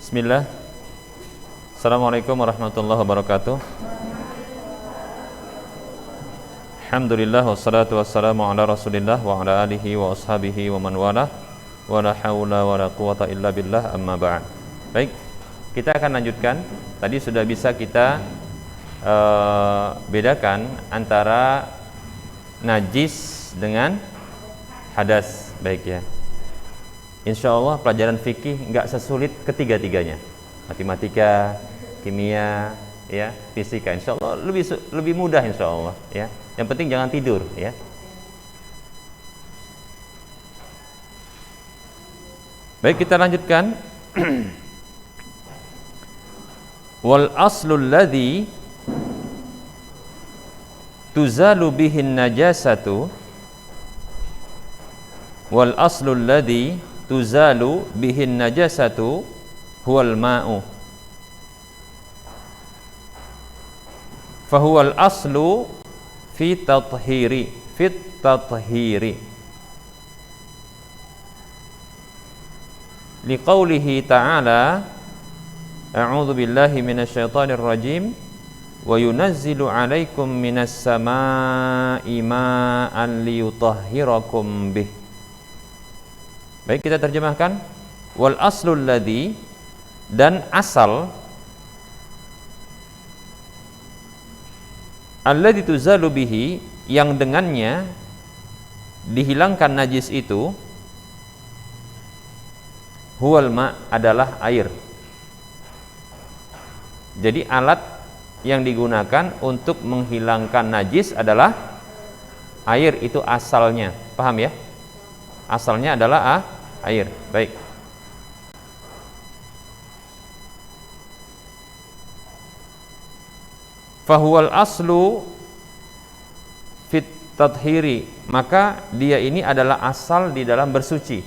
Bismillah. Assalamualaikum warahmatullahi wabarakatuh. Alhamdulillah wassalatu wassalamu ala Rasulillah wa ala alihi wa ashabihi wa man wala wa la haula wa la quwata illa billah amma ba'd. Baik, kita akan lanjutkan. Tadi sudah bisa kita bedakan antara najis dengan hadas. Baik ya. Insya Allah pelajaran fikih nggak sesulit ketiga-tiganya, matematika, kimia, ya, fisika. Insya Allah lebih mudah insya Allah. Ya, yang penting jangan tidur. Ya. Baik, kita lanjutkan. Wal aslul ladzi tuzalu bihin najasatu wal aslul ladzi tuzalu bihin najasatu huwal ma'u fahuwal aslu fit tathhiri liqaulihi ta'ala a'udzu billahi minasyaitonir rajim wa yunazzilu 'alaikum minas samaa'i ma'an liyutahhirakum bih. Baik, kita terjemahkan. Wal aslul ladzi, dan asal, alladzi tuzalu bihi, yang dengannya dihilangkan najis itu, huwal ma, adalah air. Jadi alat yang digunakan untuk menghilangkan najis adalah air, itu asalnya. Paham ya? Asalnya adalah air. Baik. Fahuwal aslu fit tathhiri, maka dia ini adalah asal di dalam bersuci.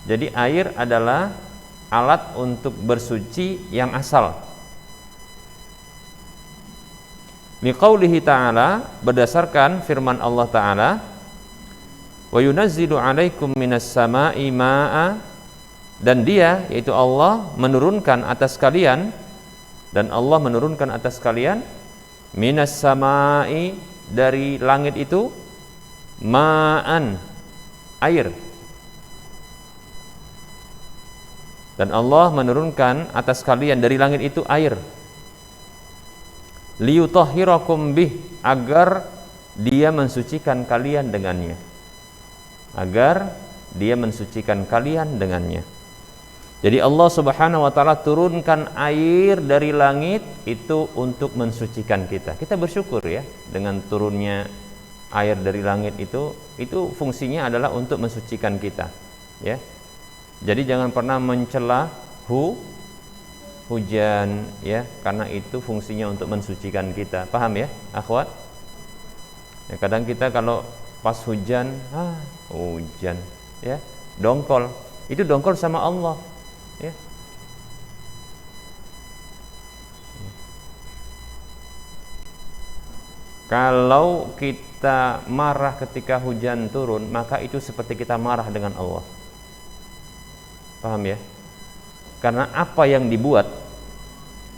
Jadi air adalah alat untuk bersuci yang asal. Liqaulihi ta'ala, berdasarkan firman Allah Ta'ala, wa yunazzilu 'alaikum minas samaa'i ma'a, dan dia, yaitu Allah, menurunkan atas kalian, dan Allah menurunkan atas kalian, minas samaa'i, dari langit itu, ma'an, air. Dan Allah menurunkan atas kalian dari langit itu air. Liyutahhirakum bih, agar dia mensucikan kalian dengannya. Agar dia mensucikan kalian dengannya. Jadi Allah Subhanahu wa taala turunkan air dari langit itu untuk mensucikan kita. Kita bersyukur ya dengan turunnya air dari langit itu fungsinya adalah untuk mensucikan kita, ya. Jadi jangan pernah mencela hujan, ya, karena itu fungsinya untuk mensucikan kita. Paham ya, akhwat? Ya, kadang kita kalau pas hujan, hujan, ya, dongkol. Itu dongkol sama Allah, ya. Kalau kita marah ketika hujan turun, maka itu seperti kita marah dengan Allah. Paham ya? Karena apa yang dibuat,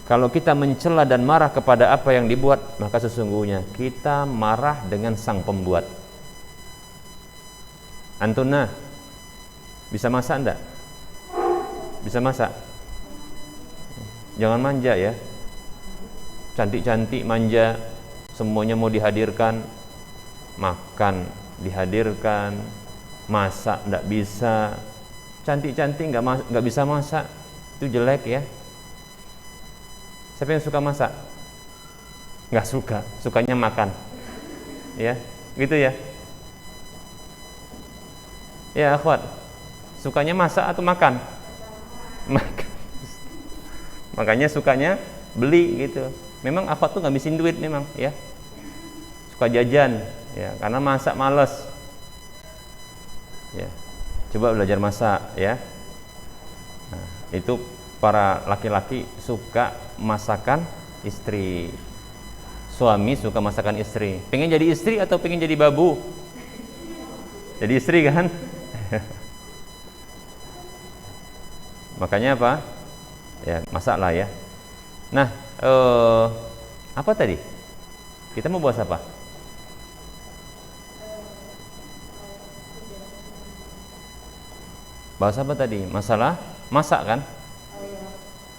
kalau kita mencela dan marah kepada apa yang dibuat, maka sesungguhnya kita marah dengan sang pembuat. Antuna, bisa masak enggak? Bisa masak? Jangan manja ya. Cantik-cantik manja, semuanya mau dihadirkan, makan dihadirkan, masak enggak bisa. Cantik-cantik enggak bisa masak, itu jelek ya. Siapa yang suka masak? Nggak suka, sukanya makan, ya, gitu ya. Ya akhwat, sukanya masak atau makan? Makan. Makanya sukanya beli gitu. Memang akhwat tuh ngabisin duit memang, ya. Suka jajan, ya, karena masak males. Ya, coba belajar masak, ya. Nah, itu para laki-laki suka masakan istri. Suami suka masakan istri. Pengen jadi istri atau pengen jadi babu? Jadi istri kan. Makanya apa? Ya, masalah ya. Nah, apa tadi? Kita mau bahas apa? Bahas apa tadi? Masalah masak kan?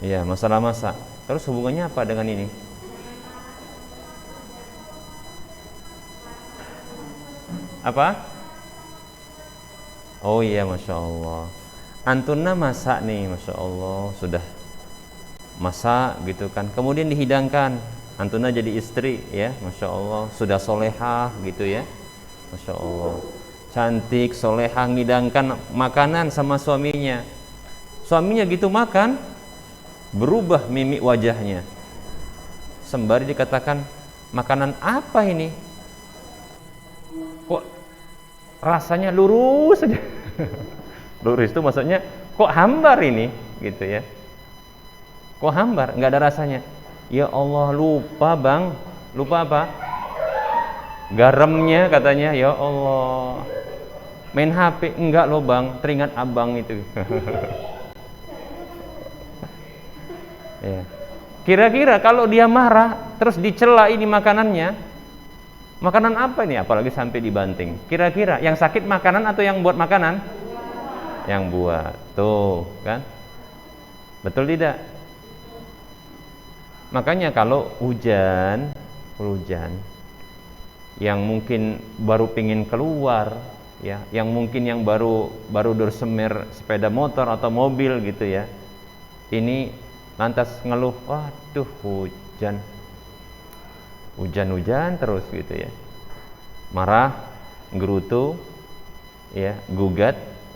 Iya, masalah masak. Terus hubungannya apa dengan ini? Apa? Oh iya, Masya Allah. Antuna masak nih, Masya Allah. Sudah masak gitu kan. Kemudian dihidangkan. Antuna jadi istri ya, Masya Allah. Sudah solehah gitu ya, Masya Allah. Cantik, solehah, ngidangkan makanan sama suaminya. Suaminya gitu makan, berubah mimik wajahnya. Sembari dikatakan, makanan apa ini? Kok rasanya lurus saja. Lurus itu maksudnya kok hambar ini gitu ya. Kok hambar, nggak ada rasanya. Ya Allah, lupa bang. Lupa apa? Garamnya katanya. Ya Allah, main HP. Enggak loh bang, teringat abang itu. Ya. Kira-kira kalau dia marah terus dicela ini makanannya, makanan apa ini? Apalagi sampai dibanting. Kira-kira yang sakit makanan atau yang buat makanan? Yang buat. Tuh kan, betul tidak? Makanya kalau hujan yang mungkin baru pingin keluar ya, yang mungkin yang baru bersemir sepeda motor atau mobil gitu ya, ini lantas ngeluh, waduh hujan terus gitu ya, marah, gerutu ya, gugat.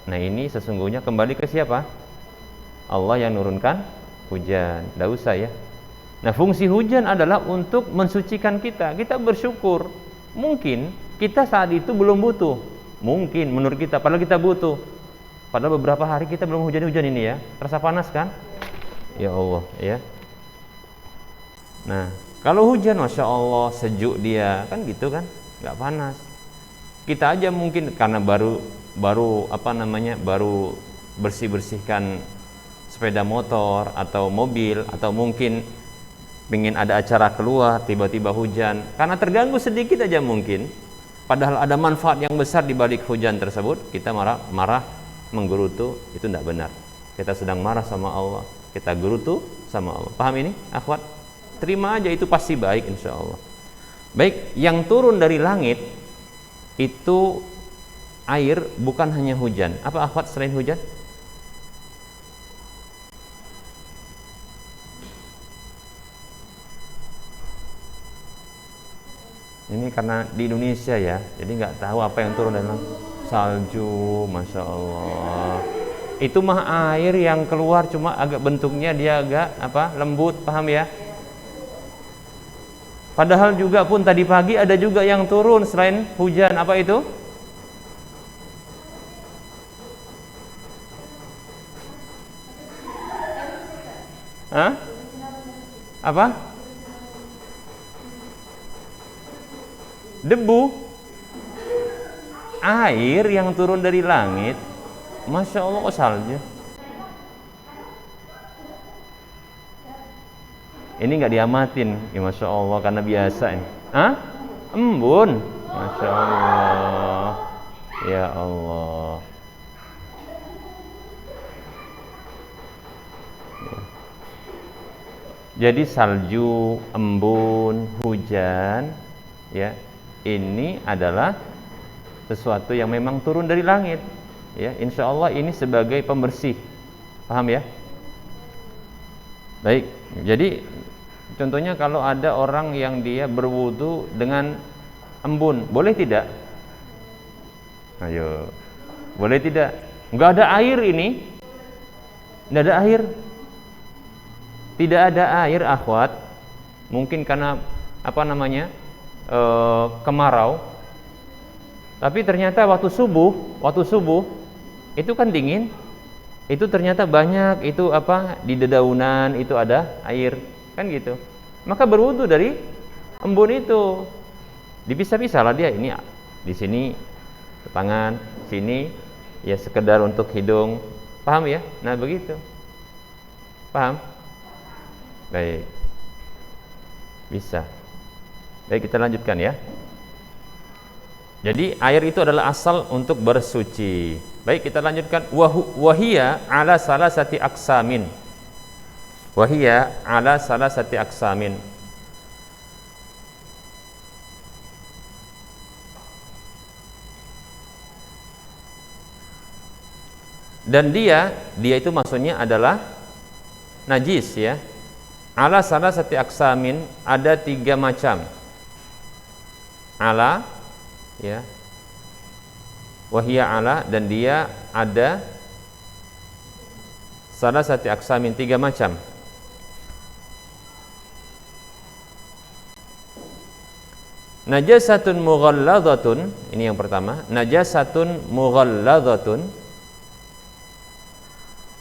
Nah ini sesungguhnya kembali ke siapa? Allah yang nurunkan hujan, tidak usah ya. Nah fungsi hujan adalah untuk mensucikan kita. Kita bersyukur. Mungkin kita saat itu belum butuh, mungkin menurut kita, padahal kita butuh. Padahal beberapa hari kita belum hujan-hujan ini ya. Terasa panas kan? Ya Allah ya. Nah kalau hujan, Masya Allah, sejuk dia kan gitu kan, nggak panas. Kita aja mungkin karena baru bersihkan sepeda motor atau mobil, atau mungkin pengen ada acara keluar, tiba-tiba hujan, karena terganggu sedikit aja mungkin, padahal ada manfaat yang besar di balik hujan tersebut, kita marah, menggerutu. Itu tidak benar. Kita sedang marah sama Allah, kita gerutu sama Allah. Paham ini, akhwat? Terima aja, itu pasti baik insya Allah. Baik, yang turun dari langit itu air, bukan hanya hujan. Apa akhwat selain hujan? Ini karena di Indonesia ya, jadi nggak tahu apa yang turun dari langit. Salju, Masya Allah. Itu mah air yang keluar, cuma agak bentuknya dia agak lembut, paham ya? Padahal juga pun tadi pagi ada juga yang turun selain hujan. Apa itu? Hah? Apa? Debu. Air yang turun dari langit. Masya Allah, kok salju? Ini nggak diamatin ya, Masya Allah, karena biasa ini. Hah? Embun. Masya Allah. Ya Allah. Jadi salju, embun, hujan ya, ini adalah sesuatu yang memang turun dari langit ya. Insya Allah ini sebagai pembersih. Paham ya? Baik, jadi contohnya kalau ada orang yang dia berwudu dengan embun, boleh tidak? Ayo, boleh tidak? Nggak ada air ini, nggak ada air, tidak ada air akhwat. Mungkin karena kemarau. Tapi ternyata waktu subuh itu kan dingin. Itu ternyata banyak di dedaunan itu ada air, kan gitu. Maka berwudu dari embun itu. Dipisah-pisah lah dia, ini di sini tangan, sini ya sekedar untuk hidung. Paham ya? Nah, begitu. Paham? Baik. Bisa. Baik, kita lanjutkan ya. Jadi air itu adalah asal untuk bersuci. Baik, kita lanjutkan. Wahia ala salasati aqsamin. Wahia ala salasati aqsamin. Dan dia itu maksudnya adalah najis ya. Ala salasati aqsamin, ada 3 macam. Ala ya. Wahia ala, dan dia ada salasati aqsamin, 3 macam. Najasatun mughalladhatun, ini yang pertama. Najasatun mughalladhatun.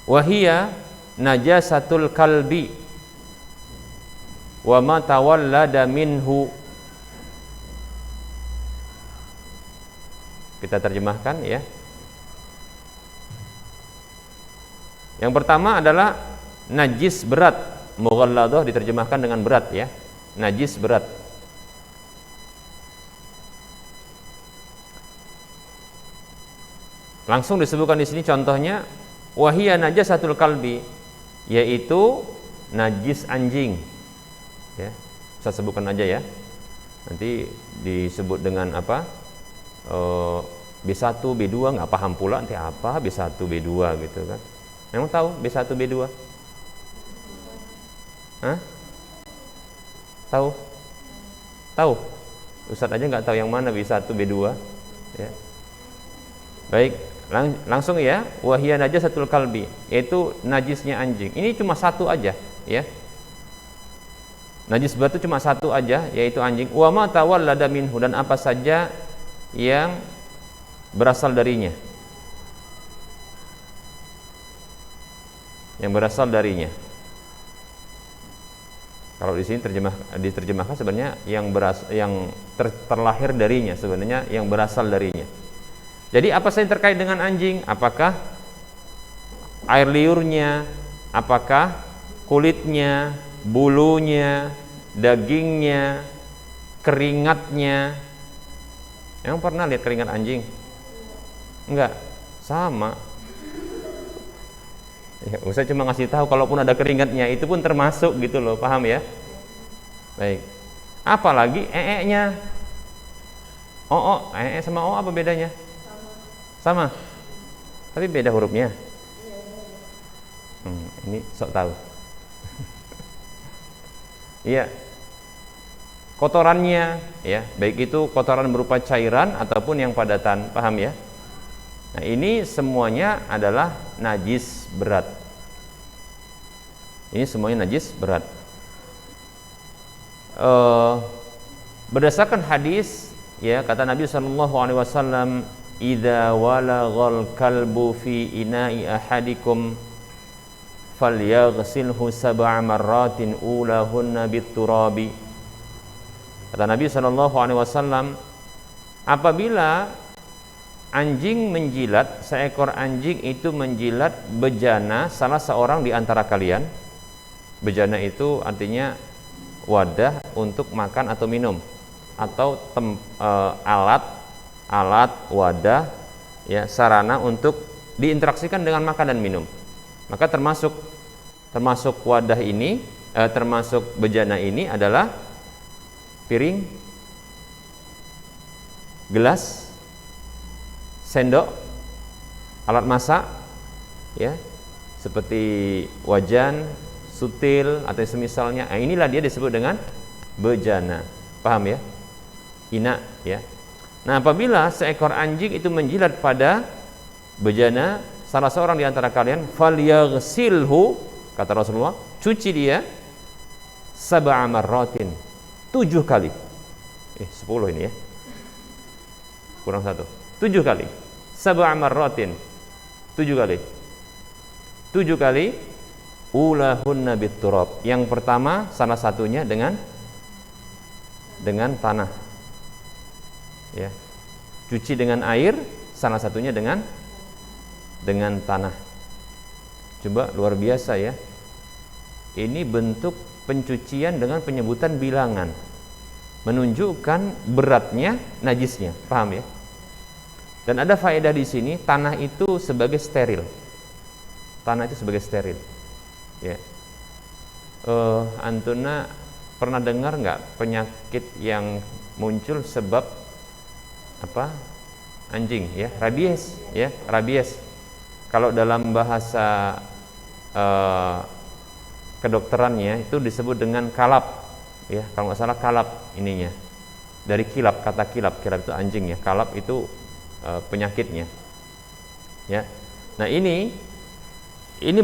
Wahia najasatul kalbi wa ma tawallada minhu. Kita terjemahkan ya. Yang pertama adalah najis berat. Mughalladhah diterjemahkan dengan berat ya. Najis berat. Langsung disebutkan di sini contohnya, wahia najasatul kalbi, yaitu najis anjing. Ya, saya sebutkan aja ya. Nanti disebut dengan apa? B1, B2, nggak paham pula nanti apa B1, B2 gitu kan. Memang tahu B1, B2? Hah? Tahu? Tahu? Ustaz aja nggak tahu yang mana B1, B2 ya. Baik, langsung ya. Wahia najasatul kalbi, yaitu najisnya anjing. Ini cuma satu aja ya. Najis berat itu cuma satu aja, yaitu anjing. Wa ma tawallada minhu, dan apa saja yang berasal darinya. Yang berasal darinya. Kalau di sini diterjemahkan sebenarnya yang terlahir darinya, sebenarnya yang berasal darinya. Jadi apa saja terkait dengan anjing? Apakah air liurnya, apakah kulitnya, bulunya, dagingnya, keringatnya? Emang pernah lihat keringat anjing? Enggak, sama. Ya, saya cuma ngasih tahu kalaupun ada keringatnya itu pun termasuk gitu loh, paham ya? Baik. Apalagi ee-nya. Ee sama o apa bedanya? Sama. Tapi beda hurufnya. Ini sok tahu. Iya. Kotorannya ya, baik itu kotoran berupa cairan ataupun yang padatan, paham ya? Nah, ini semuanya adalah najis berat. Ini semuanya najis berat. Berdasarkan hadis ya, kata Nabi SAW, idza walaghal kalbu fi ina'i ahadikum falyaghsilhu sab'a marratin ulahunna bit-turabi. Kata Nabi SAW, apabila anjing menjilat, seekor anjing itu menjilat bejana salah seorang di antara kalian. Bejana itu artinya wadah untuk makan atau minum, atau alat wadah ya, sarana untuk diinteraksikan dengan makan dan minum. Maka termasuk wadah ini, termasuk bejana ini adalah piring, gelas, sendok, alat masak ya, seperti wajan, sutil atau semisalnya. Inilah dia disebut dengan bejana. Paham ya? Ina ya. Nah, apabila seekor anjing itu menjilat pada bejana salah seorang di antara kalian, falyaghsilhu, kata Rasulullah, cuci dia 7 marratin, 7 kali. 10 ini ya. Kurang 1. 7 kali. 7 marratin. 7 kali. 7 kali. Ulahunna bit-turab. Yang pertama salah satunya dengan tanah. Ya. Cuci dengan air, salah satunya dengan tanah. Coba, luar biasa ya. Ini bentuk pencucian dengan penyebutan bilangan, menunjukkan beratnya najisnya, paham ya? Dan ada faedah di sini, tanah itu sebagai steril. Tanah itu sebagai steril. Ya. Antuna pernah dengar nggak penyakit yang muncul sebab apa? Anjing, ya, rabies, ya, rabies. Kalau dalam bahasa kedokterannya itu disebut dengan kalap, ya, kalau nggak salah kalap ininya. Dari kilap, kata kilap itu anjing ya, kalap itu penyakitnya, ya. Nah ini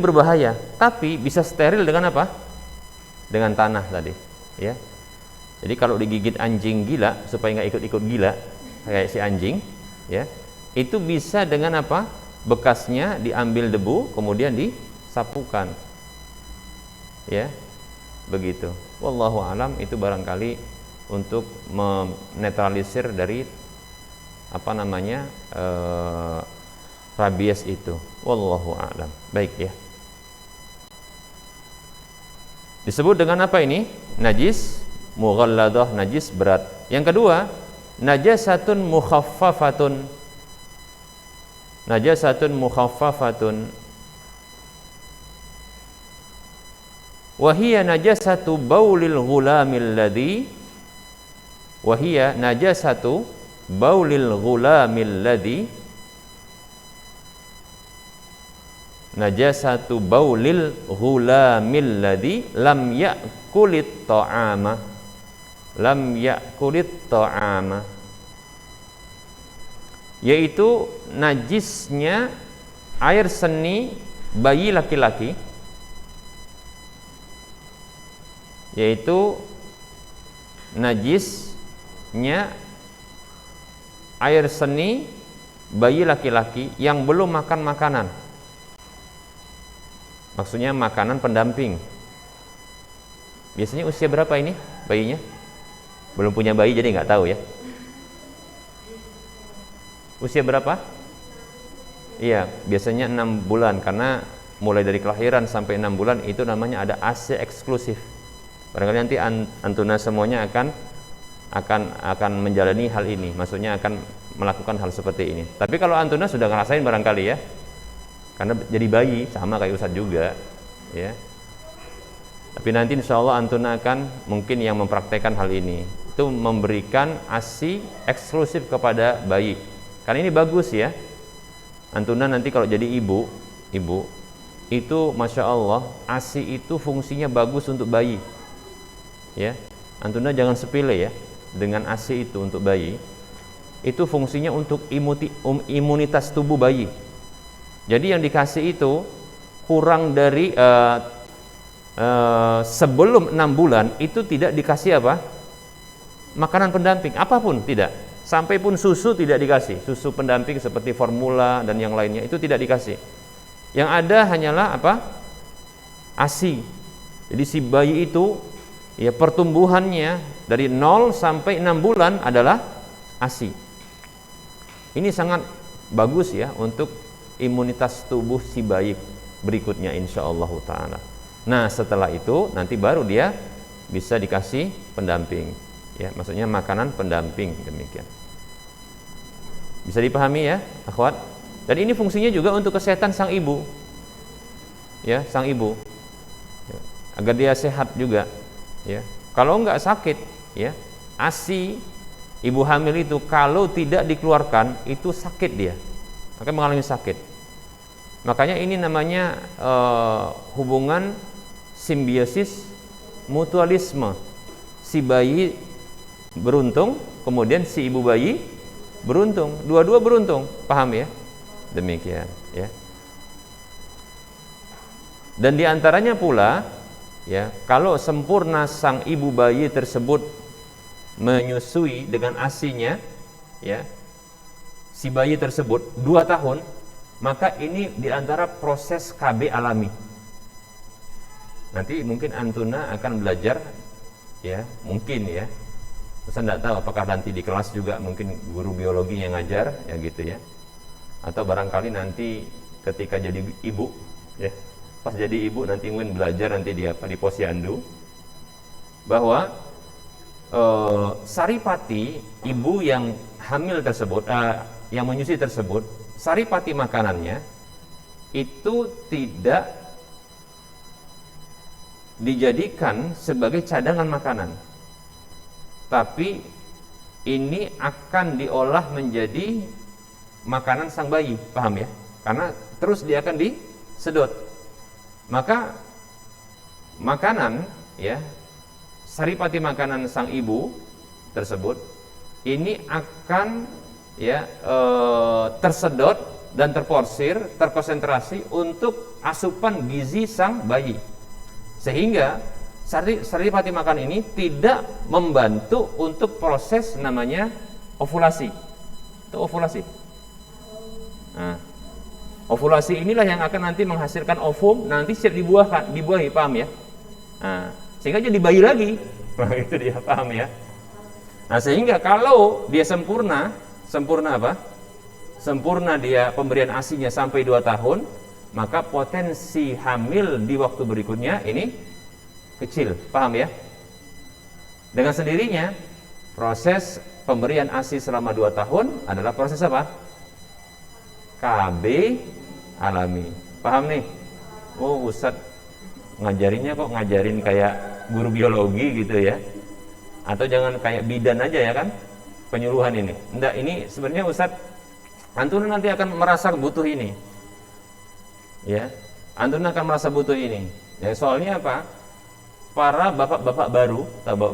berbahaya, tapi bisa steril dengan apa? Dengan tanah tadi, ya. Jadi kalau digigit anjing gila supaya nggak ikut-ikut gila kayak si anjing, ya, itu bisa dengan apa? Bekasnya diambil debu kemudian disapukan, ya, begitu. Wallahu alam, itu barangkali untuk menetralisir dari apa namanya rabies itu. Wallahu a'lam. Baik ya. Disebut dengan apa ini? Najis mughalladah, najis berat. Yang kedua, najasatun mukhaffafatun. Najasatun mukhaffafatun. Wa hiya najasatu baulil ghulamil ladzi wa hiya najasatu baulil ghulamil ladzi najasatu baulil ghulamil ladzi lam ya'kulit ta'ama yaitu najisnya air seni bayi laki-laki, yaitu najisnya air seni bayi laki-laki yang belum makan makanan. Maksudnya makanan pendamping. Biasanya usia berapa ini bayinya? Belum punya bayi jadi nggak tahu ya. Usia berapa? Iya, biasanya 6 bulan, karena mulai dari kelahiran sampai 6 bulan itu namanya ada ASI eksklusif. Barangkali nanti antuna semuanya akan menjalani hal ini, maksudnya akan melakukan hal seperti ini. Tapi kalau antuna sudah ngerasain barangkali ya, karena jadi bayi sama kayak Ustadz juga, ya. Tapi nanti insya Allah antuna akan mungkin yang mempraktekkan hal ini, itu memberikan ASI eksklusif kepada bayi. Karena ini bagus ya. Antuna nanti kalau jadi ibu itu masya Allah ASI itu fungsinya bagus untuk bayi. Ya, antuna jangan sepele ya dengan ASI itu untuk bayi. Itu fungsinya untuk imunitas tubuh bayi. Jadi yang dikasih itu kurang dari sebelum 6 bulan itu tidak dikasih apa? Makanan pendamping apapun, tidak. Sampai pun susu tidak dikasih. Susu pendamping seperti formula dan yang lainnya itu tidak dikasih. Yang ada hanyalah apa? ASI. Jadi si bayi itu ya pertumbuhannya dari 0 sampai 6 bulan adalah ASI. Ini sangat bagus ya untuk imunitas tubuh si bayi berikutnya insyaallah ta'ala. Nah setelah itu nanti baru dia bisa dikasih pendamping, ya, maksudnya makanan pendamping, demikian. Bisa dipahami ya akhwat? Dan ini fungsinya juga untuk kesehatan sang ibu, ya, sang ibu, ya, agar dia sehat juga, ya. Kalau enggak sakit, ya, ASI ibu hamil itu kalau tidak dikeluarkan itu sakit, dia akan mengalami sakit. Makanya ini namanya hubungan simbiosis mutualisme. Si bayi beruntung, kemudian si ibu bayi beruntung, dua-dua beruntung, paham ya? Demikian, ya. Dan diantaranya pula, ya, kalau sempurna sang ibu bayi tersebut menyusui dengan ASI-nya, ya, si bayi tersebut 2 tahun, maka ini diantara proses KB alami. Nanti mungkin antuna akan belajar, ya, mungkin ya, Ustaz tidak tahu apakah nanti di kelas juga mungkin guru biologi yang ngajar ya gitu ya, atau barangkali nanti ketika jadi ibu ya, pas jadi ibu nanti mungkin belajar nanti di posyandu, bahwa saripati ibu yang hamil tersebut, yang menyusui tersebut, saripati makanannya itu tidak dijadikan sebagai cadangan makanan, tapi ini akan diolah menjadi makanan sang bayi, paham ya? Karena terus dia akan disedot. Maka makanan ya, saripati makanan sang ibu tersebut ini akan ya tersedot dan terporsir, terkonsentrasi untuk asupan gizi sang bayi. Sehingga saripati makan ini tidak membantu untuk proses namanya ovulasi. Itu ovulasi. Nah, ovulasi inilah yang akan nanti menghasilkan ovum, nanti siap dibuahi, paham ya? Nah, sehingga jadi bayi lagi. Nah, itu dia, paham ya? Nah, sehingga kalau dia sempurna apa? Sempurna dia pemberian ASI-nya sampai 2 tahun, maka potensi hamil di waktu berikutnya ini kecil, paham ya? Dengan sendirinya proses pemberian ASI selama 2 tahun adalah proses apa? KB alami, paham nih? Oh, Ustadz ngajarinnya kok ngajarin kayak guru biologi gitu ya? Atau jangan kayak bidan aja ya kan? Penyuluhan ini. Enggak, ini sebenarnya Ustadz antum nanti akan merasa butuh ini. Ya, antum akan merasa butuh ini. Ya, soalnya apa? Para bapak-bapak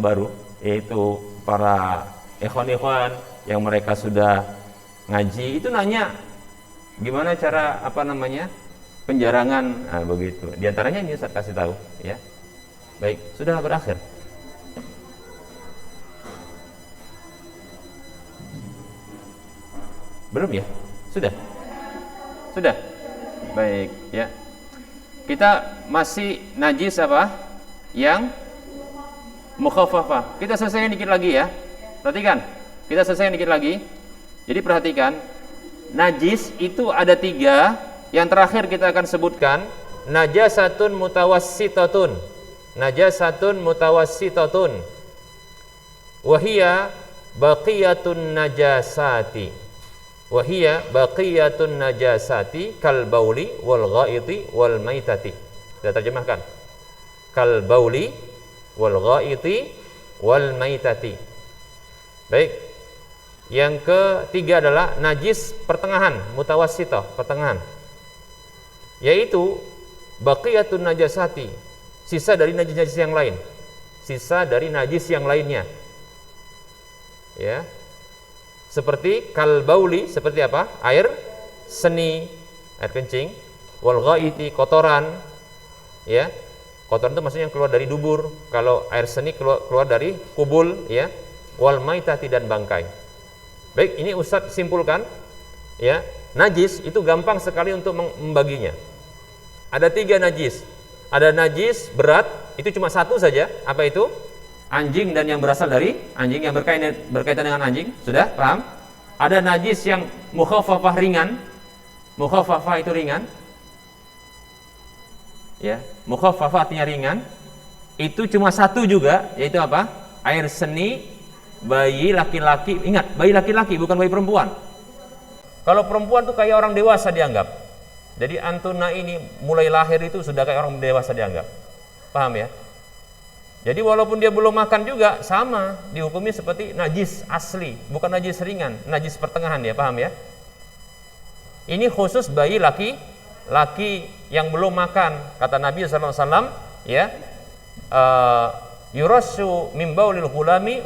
baru, yaitu para ikhwan-ikhwan yang mereka sudah ngaji itu nanya gimana cara penjarangan, nah, begitu. Di antaranya ini saya kasih tahu, ya. Baik, sudah berakhir. Belum ya? Sudah. Baik, ya. Kita masih najis apa? Yang mukhaffafah. Kita selesaikan dikit lagi ya. Perhatikan. Kita selesaikan dikit lagi. Jadi perhatikan, najis itu ada 3. Yang terakhir kita akan sebutkan najasatun mutawassitatun. Najasatun mutawassitatun. Wahia baqiyatun najasati. Wahia baqiyatun najasati kal bauli wal ghaiti wal maitati. Kita terjemahkan. Kal bauli wal ghaiti wal maitati. Baik. Yang ketiga adalah najis pertengahan, mutawassithah, pertengahan. Yaitu baqiyatun najasati, sisa dari najis-najis yang lain. Sisa dari najis yang lainnya. Ya. Seperti kal bauli, seperti apa? Air seni, air kencing, wal ghaiti, kotoran. Ya. Kotoran itu maksudnya yang keluar dari dubur. Kalau air seni keluar dari kubul, ya. Wal maitati, dan bangkai. Baik, ini Ustadz simpulkan, ya. Najis itu gampang sekali untuk membaginya. Ada 3 najis. Ada najis berat, itu cuma 1 saja. Apa itu? Anjing dan yang berasal dari anjing, yang berkaitan dengan anjing. Sudah paham? Ada najis yang mukhaffafah, ringan. Mukhaffafah itu ringan. Ya, mukhaffafah artinya ringan. Itu cuma 1 juga, yaitu apa? Air seni bayi laki-laki. Ingat, bayi laki-laki bukan bayi perempuan. Kalau perempuan tuh kayak orang dewasa dianggap. Jadi antuna ini mulai lahir itu sudah kayak orang dewasa dianggap. Paham ya? Jadi walaupun dia belum makan juga sama, dihukumi seperti najis asli, bukan najis ringan, najis pertengahan, ya, paham ya? Ini khusus bayi laki-laki yang belum makan. Kata Nabi SAW, ya, yurassu min baulil ghulami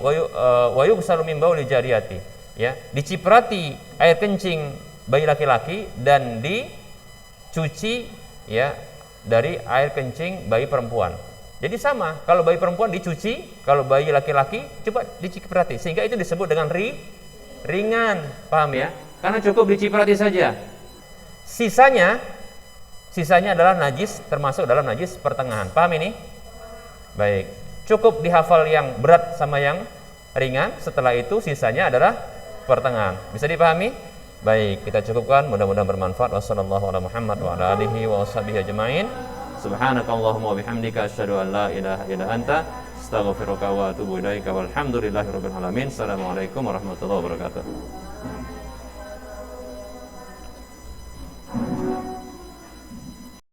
wa yughsalu min baulil jariyati. Ya, diciprati air kencing bayi laki-laki dan dicuci, ya, dari air kencing bayi perempuan. Jadi sama, kalau bayi perempuan dicuci, kalau bayi laki-laki coba diciprati, sehingga itu disebut dengan ringan, paham ya? Karena cukup diciprati saja. Sisanya adalah najis, termasuk dalam najis pertengahan. Paham ini? Baik, cukup dihafal yang berat sama yang ringan, setelah itu sisanya adalah pertengahan. Bisa dipahami? Baik, kita cukupkan, mudah-mudahan bermanfaat. Wassallallahu ala Muhammad wa ala alihi wa washabihi ajmain. Subhanakallahumma wa bihamdika asyhadu an la ilaha illa anta astaghfiruka wa atubu ilaika walhamdulillahi rabbil alamin. Assalamualaikum warahmatullahi wabarakatuh.